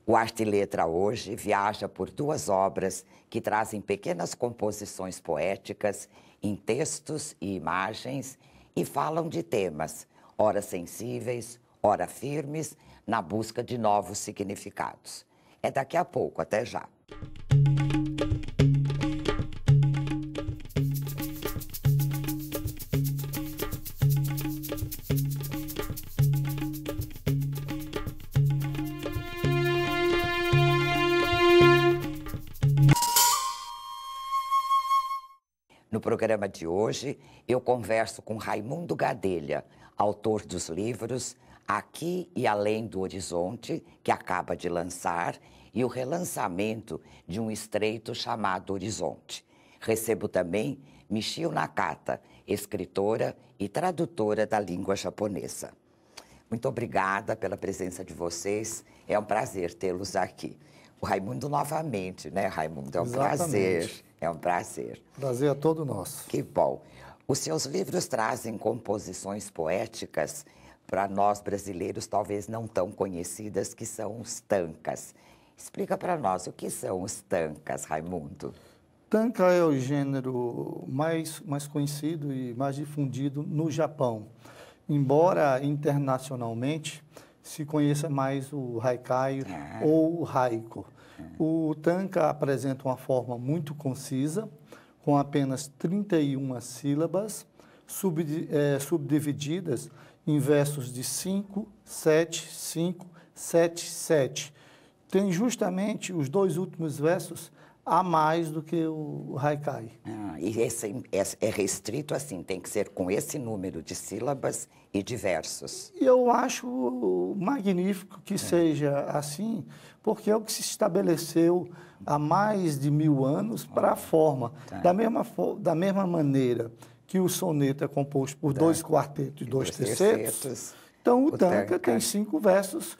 O Arte e Letra hoje viaja por duas obras que trazem pequenas composições poéticas em textos e imagens e falam de temas, ora sensíveis, ora firmes, na busca de novos significados. É daqui a pouco, até já. No programa de hoje, eu converso com Raimundo Gadelha, autor dos livros Aqui e Além do Horizonte, que acaba de lançar, e o relançamento de um estreito chamado Horizonte. Recebo também Michio Nakata, escritora e tradutora da língua japonesa. Muito obrigada pela presença de vocês, é um prazer tê-los aqui. O Raimundo novamente, né, Raimundo? É um prazer, é um prazer. Prazer é todo nosso. Que bom. Os seus livros trazem composições poéticas para nós brasileiros, talvez não tão conhecidas, que são os tankas. Explica para nós o que são os tankas, Raimundo. Tanka é o gênero mais conhecido e mais difundido no Japão. Embora internacionalmente se conheça mais o haikai ou o haiku. O tanka apresenta uma forma muito concisa, com apenas 31 sílabas, subdivididas em versos de 5, 7, 5, 7, 7. Tem justamente os dois últimos versos a mais do que o haikai. E esse é restrito assim, tem que ser com esse número de sílabas e de versos. E eu acho magnífico que seja assim, porque é o que se estabeleceu há mais de 1000 anos para a forma. Da mesma maneira que o soneto é composto por 2 quartetos e 2 tercetos, então o tanka tem 5 versos,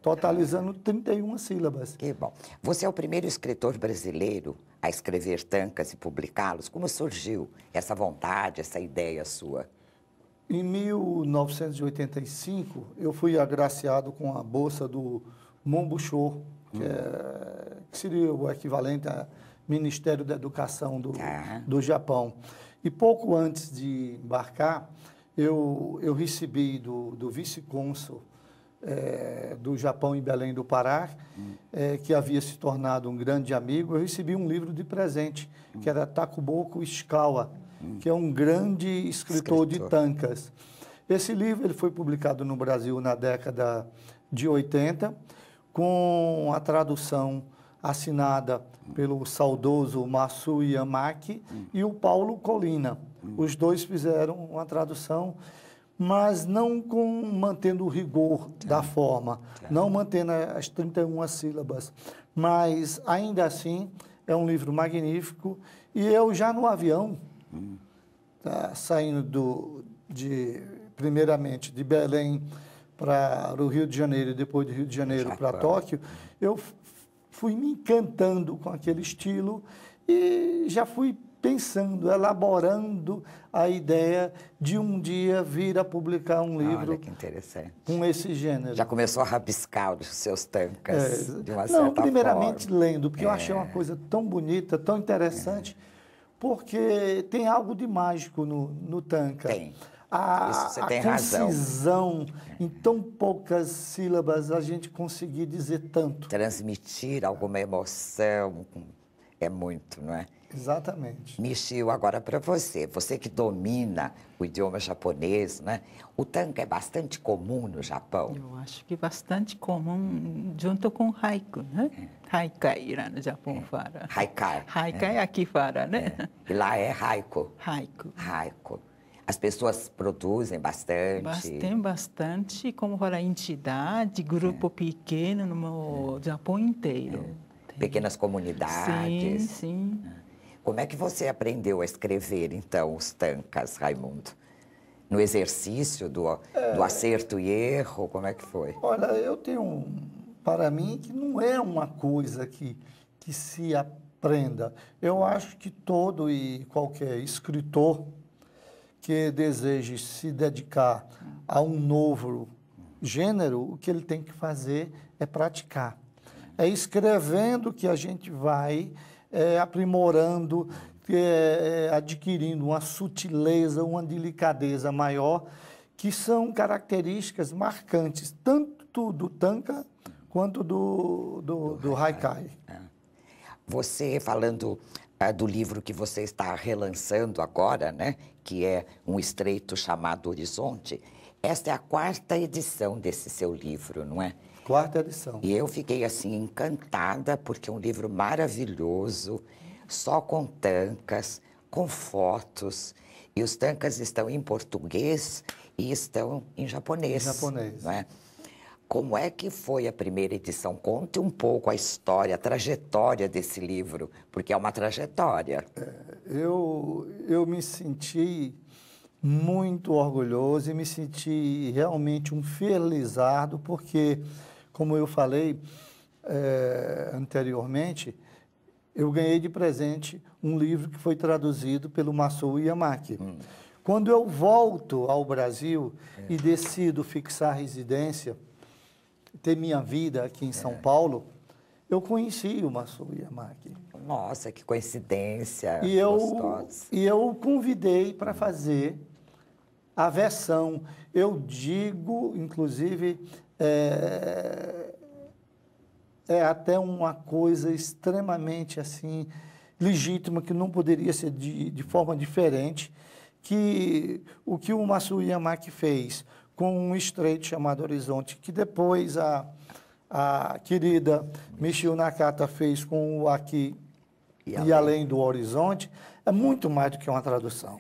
totalizando 31 sílabas. Que bom. Você é o primeiro escritor brasileiro a escrever tankas e publicá-los. Como surgiu essa vontade, essa ideia sua? Em 1985, eu fui agraciado com a bolsa do Monbusshou, que seria o equivalente ao Ministério da Educação do Japão. E pouco antes de embarcar, eu recebi do vice-cônsul do Japão em Belém do Pará, que havia se tornado um grande amigo, eu recebi um livro de presente, que era Takuboku Ishikawa, que é um grande escritor de tankas. Esse livro ele foi publicado no Brasil na década de 80, com a tradução assinada pelo saudoso Masu Yamaki e o Paulo Colina. Os dois fizeram uma tradução, mas não mantendo o rigor da forma, não mantendo as 31 sílabas. Mas, ainda assim, é um livro magnífico. E eu já no avião, saindo primeiramente de Belém para o Rio de Janeiro e depois do Rio de Janeiro para Tóquio, eu fui me encantando com aquele estilo e já fui pensando, elaborando a ideia de um dia vir a publicar um livro. Olha que interessante. Com esse gênero. Já começou a rabiscar os seus tankas de uma certa forma? Não, primeiramente lendo, porque eu achei uma coisa tão bonita, tão interessante, porque tem algo de mágico no tanka. Tem. Isso você tem razão. A concisão, em tão poucas sílabas, a gente conseguir dizer tanto. Transmitir alguma emoção é muito, não é? Exatamente. Michio, agora para você que domina o idioma japonês, né? O tanka é bastante comum no Japão? Eu acho que bastante comum, junto com haiku, né? Haikai lá no Japão fala. Haikai. Haikai aqui fala, né? E lá é haiku. Haiku. Haiku. As pessoas produzem bastante? Tem bastante, como fala, entidade, grupo pequeno no Japão inteiro. Pequenas comunidades? Sim, sim. Como é que você aprendeu a escrever, então, os tankas, Raimundo? No exercício do acerto e erro, como é que foi? Olha, eu tenho, para mim, que não é uma coisa que se aprenda. Eu acho que todo e qualquer escritor que deseje se dedicar a um novo gênero, o que ele tem que fazer é praticar. É escrevendo que a gente vai aprimorando, adquirindo uma sutileza, uma delicadeza maior, que são características marcantes, tanto do tanka quanto do haikai. Você falando do livro que você está relançando agora, né, que é Um Estreito Chamado Horizonte, esta é a 4ª edição desse seu livro, não é? 4ª edição. E eu fiquei assim encantada, porque é um livro maravilhoso, só com tankas, com fotos, e os tankas estão em português e estão em japonês. Em japonês. Não é? Como é que foi a primeira edição? Conte um pouco a história, a trajetória desse livro, porque é uma trajetória. Eu me senti muito orgulhoso e me senti realmente um felizardo, porque, como eu falei anteriormente, eu ganhei de presente um livro que foi traduzido pelo Masao Yamaki. Quando eu volto ao Brasil e decido fixar residência, ter minha vida aqui em São Paulo, eu conheci o Masao Yamaki. Nossa, que coincidência E gostosa. eu o convidei para fazer a versão. Eu digo, inclusive, é até uma coisa extremamente assim legítima, que não poderia ser de forma diferente, que o que o Masao Yamaki fez com um estreito chamado Horizonte, que depois a querida Michio Nakata fez com o Aqui e Além do Horizonte, é muito mais do que uma tradução.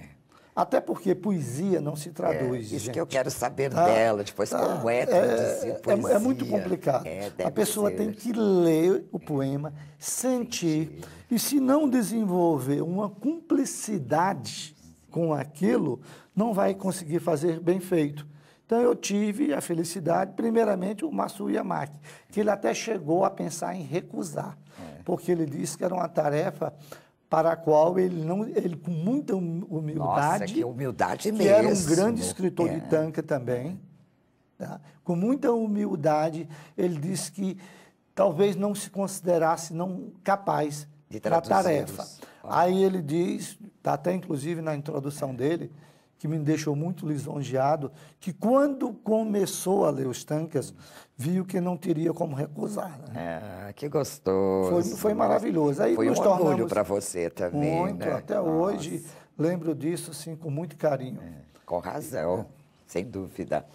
Até porque poesia não se traduz. Isso gente. que eu quero saber dela, depois como é traduzir poesia. É muito complicado. A pessoa tem que ler o poema, sentir, e se não desenvolver uma cumplicidade com aquilo, não vai conseguir fazer bem feito. Então, eu tive a felicidade, primeiramente, o Masao Yamaki, que ele até chegou a pensar em recusar, porque ele disse que era uma tarefa para a qual ele com muita humildade... Nossa, que humildade mesmo. Que era um grande escritor de tanka também, tá? Com muita humildade, ele disse que talvez não se considerasse não capaz da tarefa. Aí ele diz, está até inclusive na introdução dele, que me deixou muito lisonjeado, que quando começou a ler os tankas, viu que não teria como recusar. Né? Que gostoso. Foi maravilhoso. Aí foi nos um orgulho para você também, muito, né? até hoje, lembro disso assim, com muito carinho. Com razão, sem dúvida.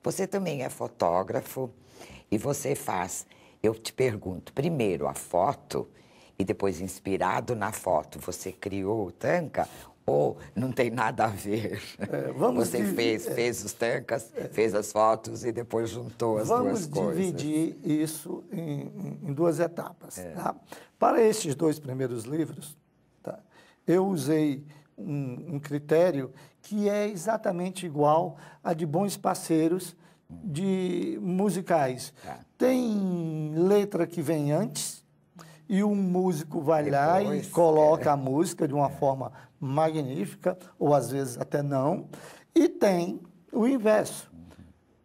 Você também é fotógrafo e você faz, eu te pergunto, primeiro a foto e depois, inspirado na foto, você criou o tanka ou não tem nada a ver? Você fez os tankas, fez as fotos e depois juntou as duas coisas. Vamos dividir isso em duas etapas. Tá? Para estes 2 primeiros livros, tá? Eu usei um critério que é exatamente igual a de bons parceiros de musicais. Tem letra que vem antes, e um músico vai lá e coloca a música de uma forma magnífica, ou às vezes até não, e tem o inverso.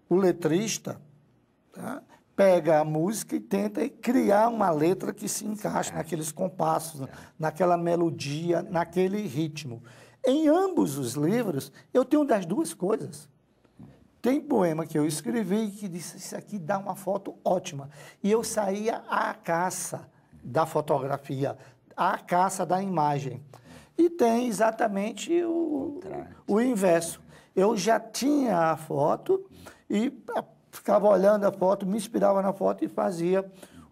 O letrista, tá, pega a música e tenta criar uma letra que se encaixe naqueles compassos, naquela melodia, naquele ritmo. Em ambos os livros, eu tenho das duas coisas. Tem poema que eu escrevi que disse, isso aqui dá uma foto ótima. E eu saía à caça da fotografia, à caça da imagem. E tem exatamente o inverso. Eu já tinha a foto e ficava olhando a foto, me inspirava na foto e fazia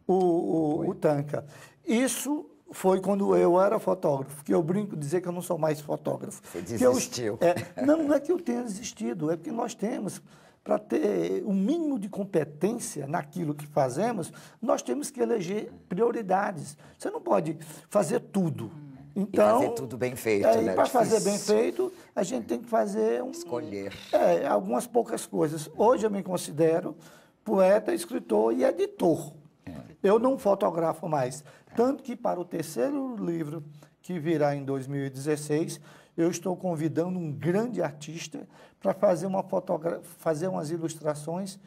o tanka. Isso foi quando eu era fotógrafo, que eu brinco dizer que eu não sou mais fotógrafo. Você desistiu. Não é que eu tenha desistido, é porque nós temos, para ter um mínimo de competência naquilo que fazemos, nós temos que eleger prioridades. Você não pode fazer tudo. Então, e fazer tudo bem feito, né? E para fazer bem feito, a gente tem que fazer... Escolher. Algumas poucas coisas. Hoje eu me considero poeta, escritor e editor. Eu não fotografo mais. Tanto que para o 3º livro, que virá em 2016, eu estou convidando um grande artista para fazer fazer umas ilustrações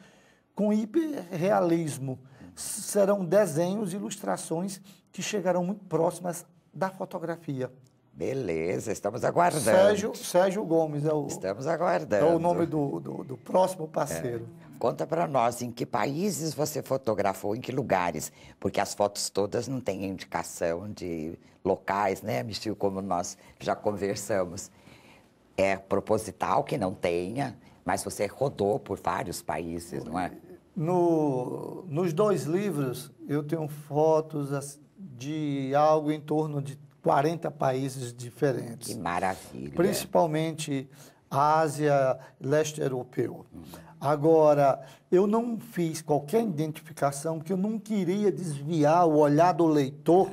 com hiperrealismo. Serão desenhos e ilustrações que chegarão muito próximas da fotografia. Beleza, estamos aguardando. Sérgio Gomes Estamos aguardando. É o nome do próximo parceiro. Conta para nós em que países você fotografou, em que lugares, porque as fotos todas não têm indicação de locais, né, Michio, como nós já conversamos. É proposital que não tenha, mas você rodou por vários países, não é? Nos 2 livros, eu tenho fotos de algo em torno de 40 países diferentes. Que maravilha. Principalmente Ásia, leste europeu. Agora, eu não fiz qualquer identificação, porque eu não queria desviar o olhar do leitor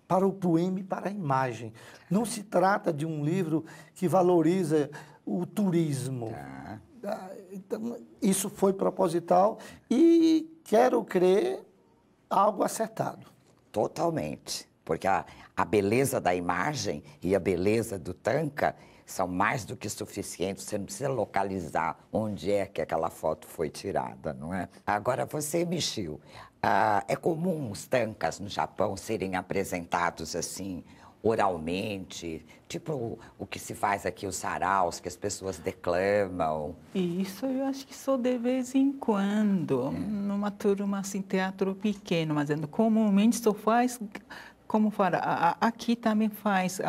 para o poema e para a imagem. Não se trata de um livro que valoriza o turismo. Então, isso foi proposital e quero crer algo acertado. Totalmente, porque a beleza da imagem e a beleza do Tanka são mais do que suficientes. Você não precisa localizar onde é que aquela foto foi tirada, não é? Agora, você, Michio, é comum os Tankas no Japão serem apresentados assim, oralmente, tipo o que se faz aqui, os saraus, que as pessoas declamam. Isso eu acho que só de vez em quando, numa turma assim, teatro pequeno, mas comumente só faz, como fala, aqui também faz,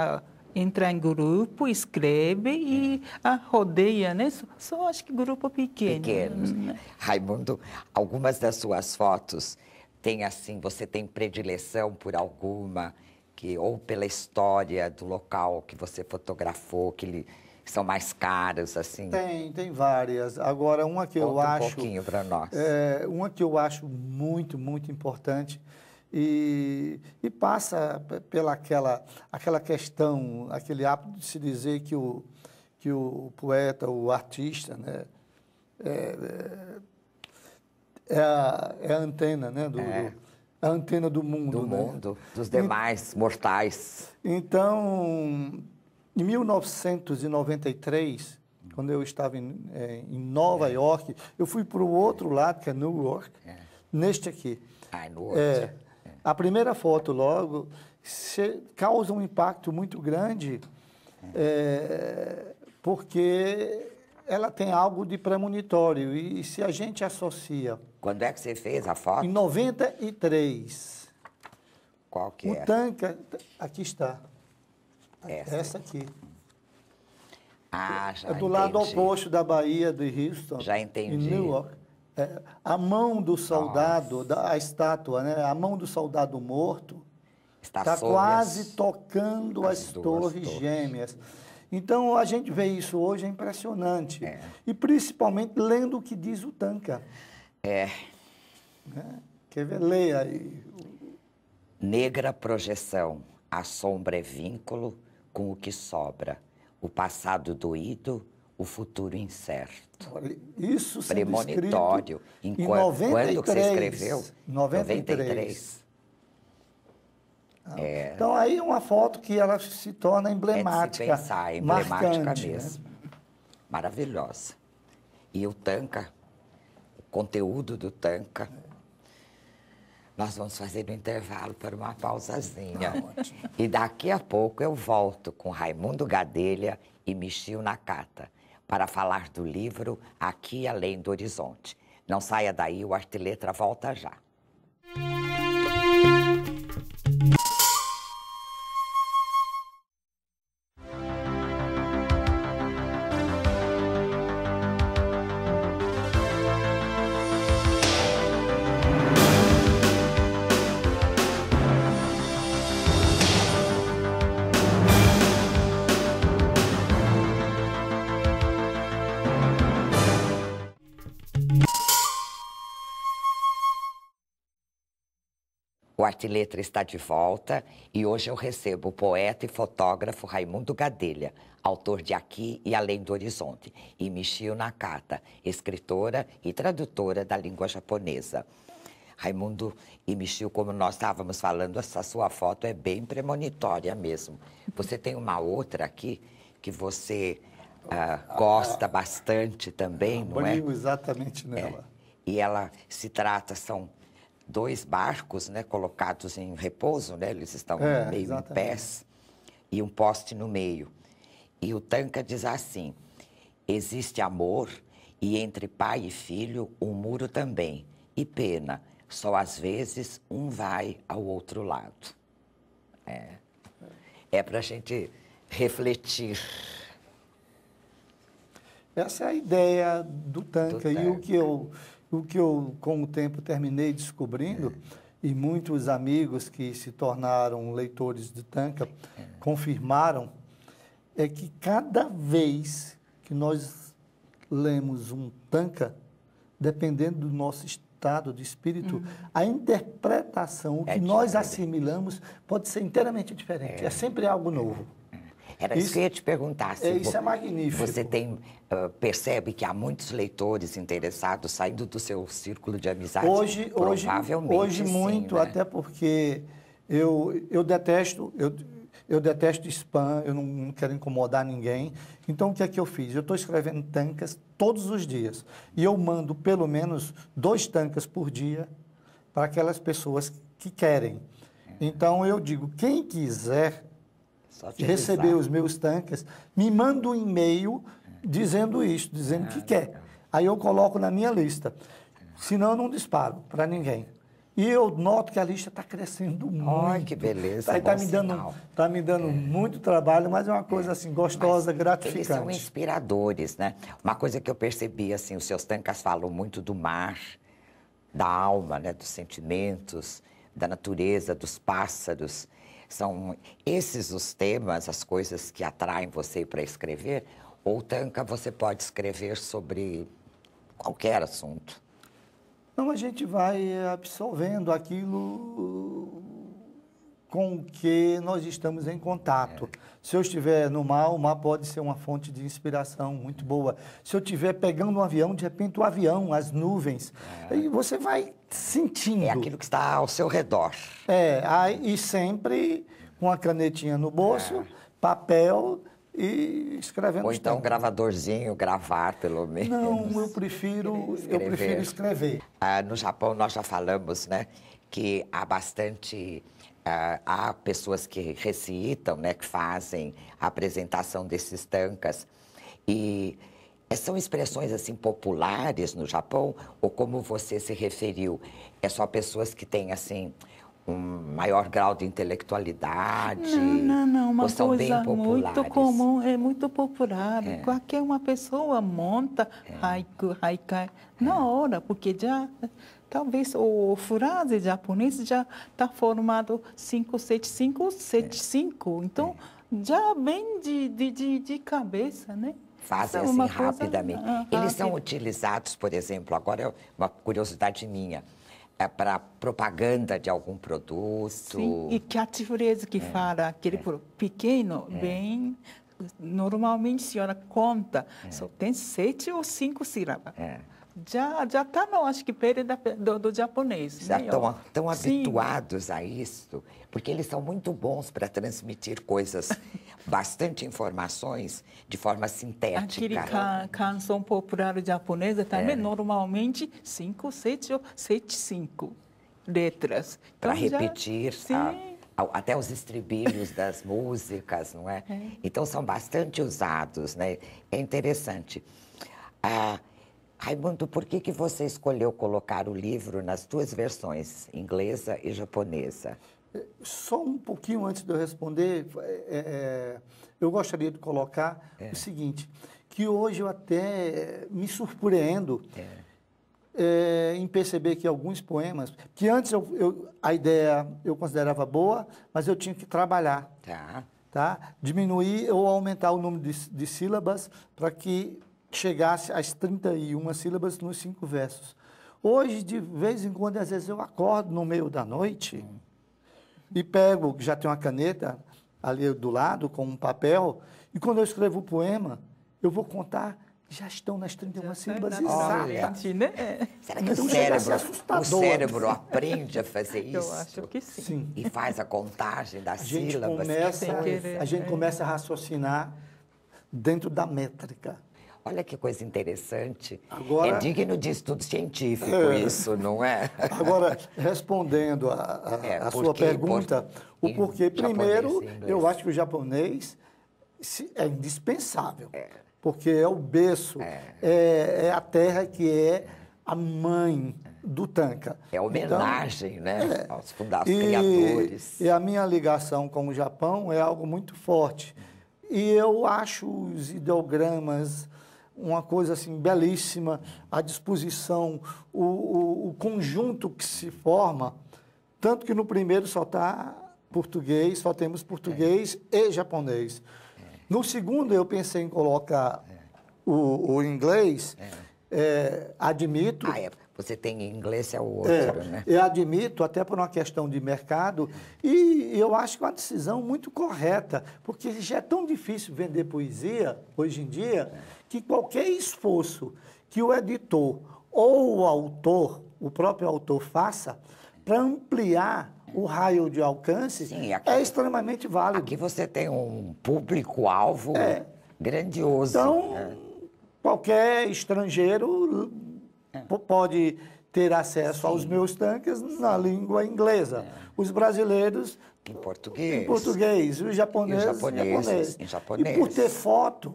entra em grupo, escreve e rodeia, né? Só acho que grupo pequeno. Pequenos. Raimundo, algumas das suas fotos tem assim, você tem predileção por alguma, ou pela história do local que você fotografou, que são mais caras, assim? Tem várias. Agora, uma que eu acho... um pouquinho para nós. Uma que eu acho muito, muito importante e passa pela aquela questão, aquele hábito de se dizer que o poeta, o artista, né, é a antena, né, a antena do mundo. Do mundo, dos demais mortais. Então, em 1993, quando eu estava em Nova York, eu fui para o outro lado, que é Newark, neste aqui. Newark. A primeira foto, logo, causa um impacto muito grande, porque ela tem algo de premonitório. E se a gente associa... Quando é que você fez a foto? Em 93. Qual que é? O Tanka, aqui está. Essa aqui. Já é do lado oposto da Bahia de Houston. Já entendi. Em Newark. A mão do soldado, a estátua, né? A mão do soldado morto está quase tocando as torres gêmeas. Então, a gente vê isso hoje, é impressionante. E principalmente lendo o que diz o Tanka. Quer ver? Leia aí. Negra projeção, a sombra é vínculo com o que sobra. O passado doído, o futuro incerto. Isso premonitório. Em 93. Quando que você escreveu? 93. Então, aí é uma foto que ela se torna emblemática. É de se pensar, emblemática marcante, mesmo. Né? Maravilhosa. E o Tanka, o conteúdo do Tanka, nós vamos fazer um intervalo para uma pausazinha. E daqui a pouco eu volto com Raimundo Gadelha e Michio Nakata para falar do livro Aqui Além do Horizonte. Não saia daí, o Arte e Letra volta já. O Arte e Letra está de volta e hoje eu recebo o poeta e fotógrafo Raimundo Gadelha, autor de Aqui e Além do Horizonte, e Michio Nakata, escritora e tradutora da língua japonesa. Raimundo e Michio, como nós estávamos falando, essa sua foto é bem premonitória mesmo. Você tem uma outra aqui que você gosta bastante também, não é? Brilho exatamente nela. E ela se trata, são 2 barcos, né, colocados em repouso, né, eles estão meio exatamente. em pés, e um poste no meio. E o Tanka diz assim: existe amor, e entre pai e filho um muro também, e pena, só às vezes um vai ao outro lado. É para a gente refletir. Essa é a ideia do Tanka. E o que eu, com o tempo, terminei descobrindo, e muitos amigos que se tornaram leitores de Tanka confirmaram, é que cada vez que nós lemos um Tanka, dependendo do nosso estado de espírito, a interpretação, o que nós assimilamos, pode ser inteiramente diferente. É sempre algo novo. Era isso que eu ia te perguntar. Isso é magnífico. Você percebe que há muitos leitores interessados saindo do seu círculo de amizade? Provavelmente, hoje muito, né? até porque eu detesto spam, eu não quero incomodar ninguém. Então, o que é que eu fiz? Eu estou escrevendo Tankas todos os dias. E eu mando pelo menos 2 Tankas por dia para aquelas pessoas que querem. Então, eu digo, quem quiser receber os meus Tankas, me manda um e-mail dizendo isso, dizendo que quer. Aí eu coloco na minha lista. Senão, eu não disparo para ninguém. E eu noto que a lista está crescendo muito. Ai, que beleza, Está me dando muito trabalho, mas é uma coisa assim, gostosa, gratificante. Eles são inspiradores, né? Uma coisa que eu percebi, assim, os seus Tankas falam muito do mar, da alma, né? Dos sentimentos, da natureza, dos pássaros. São esses os temas, as coisas que atraem você para escrever? Ou Tanka você pode escrever sobre qualquer assunto? Não, a gente vai absorvendo aquilo com o que nós estamos em contato. Se eu estiver no mar, o mar pode ser uma fonte de inspiração muito boa. Se eu estiver pegando um avião, de repente o avião, as nuvens, aí você vai sentindo. É aquilo que está ao seu redor. E sempre com a canetinha no bolso, papel e escrevendo. Ou então um gravadorzinho, gravar pelo menos. Não, eu prefiro escrever. No Japão nós já falamos, né, que há bastante... há pessoas que recitam, né, que fazem a apresentação desses Tankas. E são expressões assim populares no Japão? Ou como você se referiu, é só pessoas que têm assim um maior grau de intelectualidade? Não, uma coisa muito comum, é muito popular. Qualquer uma pessoa monta haiku, haikai na hora, porque já... Talvez o frase japonês já está formado 575, 75. Então, já vem de cabeça, né? Fazem assim rapidamente. Eles são utilizados, por exemplo, agora é uma curiosidade minha, para propaganda de algum produto. Sim, e catchphrase que fala, aquele pequeno, bem... Normalmente a senhora conta, só tem 7 ou 5 sílabas. Já está, acho que, perto do japonês. Já estão habituados a isso, porque eles são muito bons para transmitir coisas, bastante informações, de forma sintética. Aquele canção popular japonesa também, normalmente, 5, 7 ou 7, 5 letras. Para repetir até os estribilhos das músicas, não é? Então, são bastante usados, né? É interessante. Raimundo, por que você escolheu colocar o livro nas 2 versões, inglesa e japonesa? Só um pouquinho antes de eu responder, eu gostaria de colocar o seguinte, que hoje eu até me surpreendo em perceber que alguns poemas, que antes a ideia eu considerava boa, mas eu tinha que trabalhar, diminuir ou aumentar o número de sílabas para que chegasse às 31 sílabas nos 5 versos. Hoje, de vez em quando, às vezes eu acordo no meio da noite e pego, já tem uma caneta ali do lado, com um papel, e quando eu escrevo o poema, eu vou contar, já estão nas 31 sílabas exatas. Né? Será que o cérebro aprende a fazer isso? Eu acho que sim. E faz a contagem das sílabas? A gente começa a raciocinar dentro da métrica. Olha que coisa interessante. Agora, é digno de estudo científico isso, não é? Agora, respondendo a sua pergunta, o porquê, primeiro, eu acho que o japonês é indispensável, porque é o berço, é a terra que é a mãe do tanka. É homenagem, né, aos criadores. E a minha ligação com o Japão é algo muito forte. E eu acho os ideogramas uma coisa assim belíssima, a disposição, o conjunto que se forma, tanto que no primeiro só está português, só temos português e japonês. No segundo eu pensei em colocar o inglês, admito... Você tem inglês, é o outro, né? Eu admito, até por uma questão de mercado, e eu acho que é uma decisão muito correta, porque já é tão difícil vender poesia, hoje em dia, que qualquer esforço que o editor ou o autor, o próprio autor, faça para ampliar o raio de alcance, sim, aqui, é extremamente válido. Aqui você tem um público-alvo grandioso. Então, qualquer estrangeiro pode ter acesso aos meus tanques na língua inglesa. Os brasileiros em português. Em português, os japoneses em japonês. E por ter foto,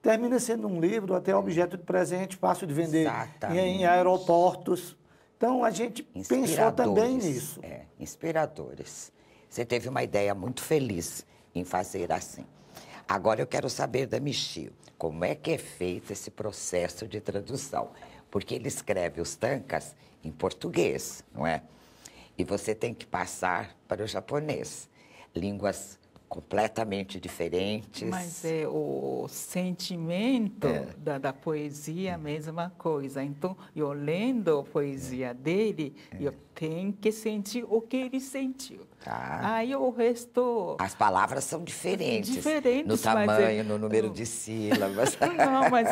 termina sendo um livro até objeto de presente, fácil de vender em aeroportos. Então, a gente pensou também nisso. Inspiradores. Você teve uma ideia muito feliz em fazer assim. Agora, eu quero saber da Michio, como é que é feito esse processo de tradução? Porque ele escreve os tankas em português, não é? E você tem que passar para o japonês. Línguas completamente diferentes. Mas o sentimento da poesia é a mesma coisa. Então, eu lendo a poesia dele, eu tenho que sentir o que ele sentiu. Aí o resto... As palavras são diferentes. Diferentes, no tamanho, no número de sílabas. Não, mas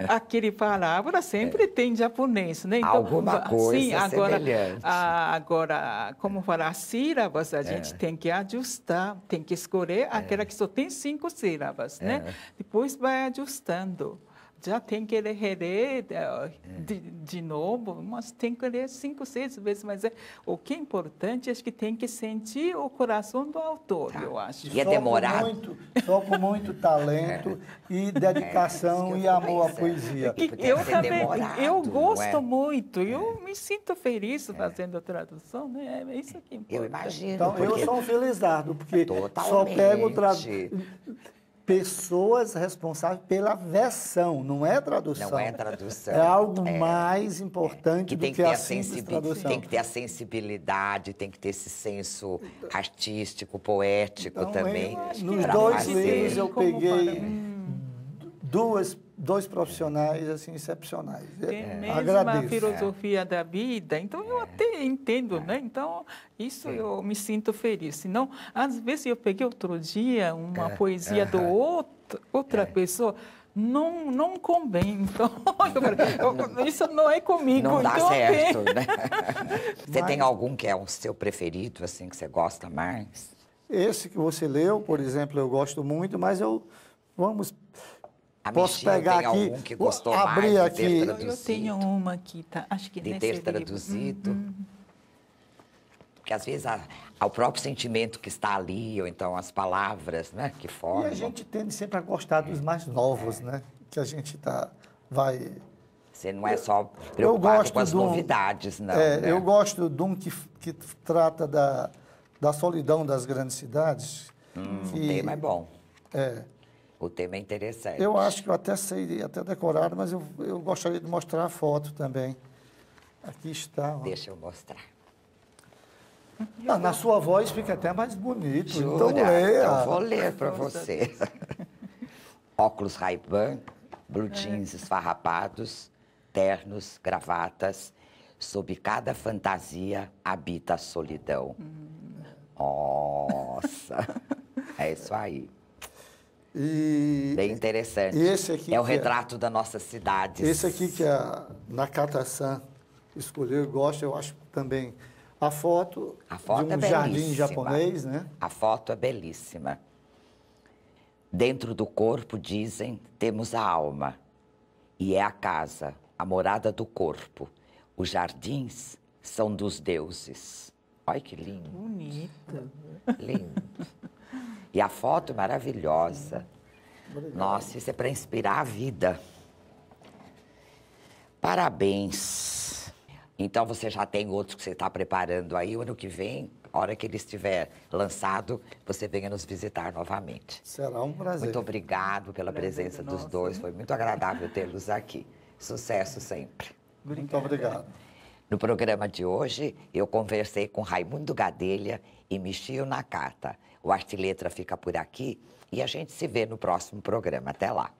aquele palavra sempre tem japonês, né? Então, alguma coisa sim, semelhante. Agora, como falar sílabas, a gente tem que ajustar, tem que escolher aquela que só tem 5 sílabas, né? Depois vai ajustando. Já tem que reler de novo, mas tem que ler 5, 6 vezes. Mas o que é importante é que tem que sentir o coração do autor, eu acho. E é demorado. Só com muito talento e dedicação e amor à poesia. Eu também, eu gosto muito, eu me sinto feliz fazendo a tradução, né? É isso que importa. Eu imagino. Então, eu sou um felizardo, porque só pego pessoas responsáveis pela versão, não é tradução. Não é tradução. É algo mais importante do que a simples tradução. Tem que ter a sensibilidade, tem que ter esse senso artístico, poético também. Nos 2 livros eu peguei dois profissionais assim excepcionais. Tem mesmo Agradeço. A filosofia da vida, então eu até entendo, né? Então, isso eu me sinto feliz. Senão, às vezes eu peguei outro dia uma poesia do outra pessoa, não convém. Então, isso não é comigo. Não dá então, certo, né? Você tem algum que é o seu preferido, assim, que você gosta mais? Esse que você leu, por exemplo, eu gosto muito, mas posso pegar aqui, algum que gostou abrir mais aqui. De ter traduzido? Eu tenho uma aqui, tá? Acho que de ter traduzido. Porque às vezes o próprio sentimento que está ali, ou então as palavras, né, que formam. E a gente tende sempre a gostar dos mais novos, né? Que a gente vai... Você não é só preocupado com as novidades, não. Né? Eu gosto de um que trata da solidão das grandes cidades. O tema é bom. O tema é interessante. Eu acho que eu até sei, até decorar, mas eu gostaria de mostrar a foto também. Aqui está. Deixa eu mostrar. Na sua voz fica até mais bonito. Jura? Então leia. Eu vou ler para você. Óculos Ray-Ban, blue jeans esfarrapados, ternos, gravatas. Sob cada fantasia habita a solidão. Nossa! É isso aí. Bem interessante. Esse aqui é o retrato da nossa cidade. Esse aqui que a Nakata-san escolheu e gosta, eu acho também. A foto de um jardim japonês, né? A foto é belíssima. Dentro do corpo, dizem, temos a alma. e é a casa, a morada do corpo. Os jardins são dos deuses. Olha que lindo. Bonito. Lindo. E a foto maravilhosa. Obrigado. Nossa, isso é para inspirar a vida. Parabéns. Então você já tem outros que você está preparando aí. O ano que vem, a hora que ele estiver lançado, você venha nos visitar novamente. Será um prazer. Muito obrigado pela presença dos dois. Foi muito agradável tê-los aqui. Sucesso sempre. Muito obrigado. No programa de hoje, eu conversei com Raimundo Gadelha e Michio Nakata. O Arte e Letra fica por aqui e a gente se vê no próximo programa. Até lá.